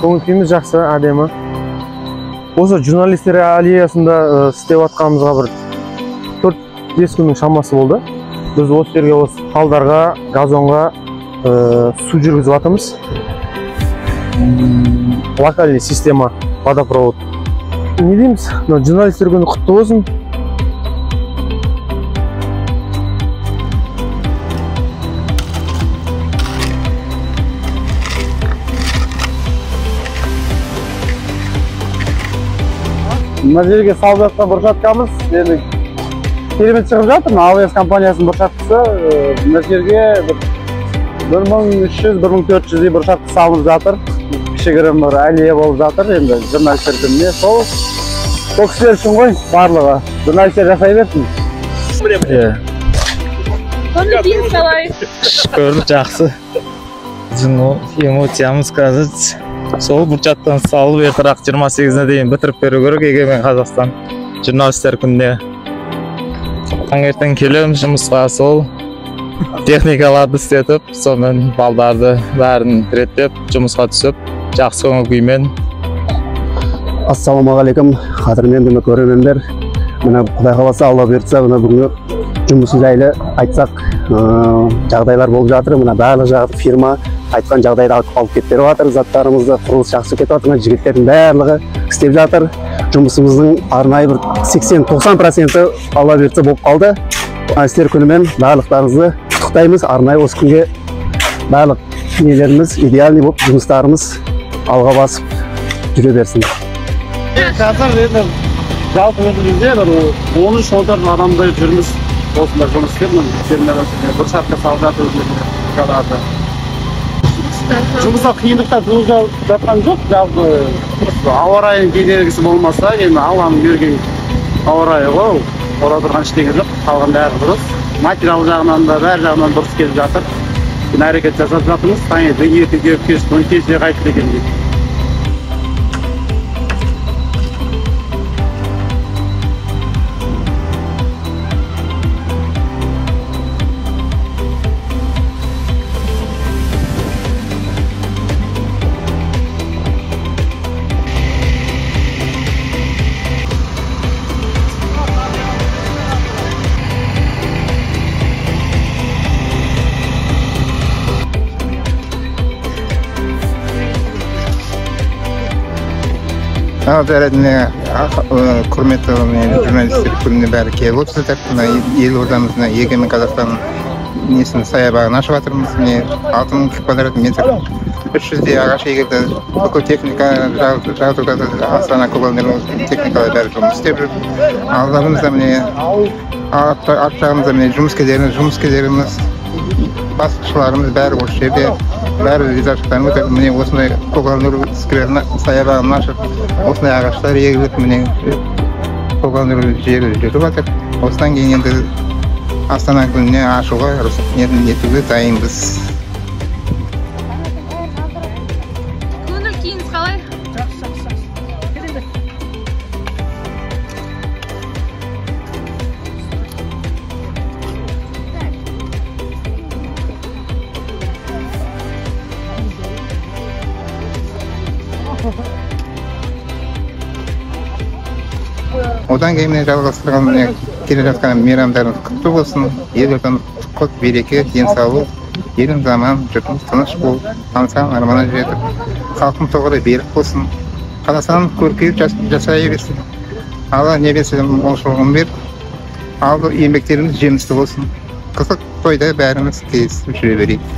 көңіл-күйіміз жақсы, әдемі. Осы журналистер аллеясында істеп атқанымызға бір 4-5 күннің шамасы болды. Біз осы жерге осы талдарға, газонға су жүргізіп атымыз. Локальный система, водопровод. Не дейміз? Журналистер күні құтты болсын. Мына жерге салып жатқан бұршаткамыз енді керемет шығып жатыр. АВС компаниясының бұршаткасы. Мына жерге 1300-1400 бұршатқа салынып жатыр. Кішігірім бір аллея болып жатыр. Енді журналистер күніне сол кісілер үшін ғой барлығы. Журналистер жасай берсін. Көңіл-күйіңіз қалай? Шүкір, жақсы. Біздің эмоциямыз қазір сол бұршаттан салып ертірақ 28-іне дейін бітіріп беру керек егемен Қазақстан журналистер күніне. Таңертең келеміз жұмысқа, сол техникаларды істетіп, сонымен балдарды бәрін реттеп, жұмысқа түсіп, жақсы көңіл күймен. Ассалаумағалейкум, қадірменді көрермендер. Мына Құдай қаласа, Алла бұйыртса, мына бүгінгі жұмысы жайлы айтсақ, жағдайлар болып жатыр. Мына барлық жағы фирма айтқан жағдайды алып кетіп беріп жатыр. Заттарымызды құрылыс жақсы кетіп жатыр. Жігіттердің барлығы істеп жатыр. Жұмысымыздың арнайы бір 80-90% Алла бұйыртса болып қалды. Журналистер күнімен барлықтарыңызды құттықтаймыз. Арнайы осы күнге барлық нелеріміз идеальный болып, жұмыстарымыз алға басып жүре берсін. Қазір енді жалпы өзімізде 13-14 адамдай жүрміз. Осында жұмыс істеп, бұршатқа салып жатыр. Жұмысқа қиындықтар туғызып жатқан жоқ. Жалпы ауа райының кедергісі болмаса, енді Алланың берген ауа райы ғой. Ора тұрған ештеңе жоқ, қалған бәрі дұрыс. Материал жағынан да бәр жағынан дұрыс келіп жатыр. Әрекет жасап жатырмыз. Таңертең ерте кешке қайтып дегендей. Құрметті журналистер күніне бәрі келіп отырсыздар. Елордамызда егемен Қазақстан несін саябағын ашып жатырмыз. 6000 квадрат метр 300-дей ағаш егілді. Бүкіл техника жазылды. Астана көгалдары техникалар бәрі жұмыс істеп жүр. Алдымызда арт жағымызда жұмыскерлеріміз, басшыларымыз бәрі осы жерде. Бәрі ризашылықтарым өтеді. Міне осындай көгалдары скверін саябағын ашып, осындай ағаштар егіліп, міне көгалдары жері жүріп жатыр. Осыдан кейін енді Астана күніне ашуға етуге дайынбыз. Көңіл-күйіңіз қалай? Одан кейін жалғастырған келе жатқан мейрамдарымыз құтты болсын. Елордамыз құт, береке, денсаулық, елім заман, жұртымыз тыныш болып, аңсаған армана жетіп, халқым тоғыры берік болсын. Қазақстан көркейіп жасай берсін. Алла небесі молшылығын беріп, алды еңбектеріміз жемісті болсын. Қызық тойда бәріміз кездесіп жүре берейік.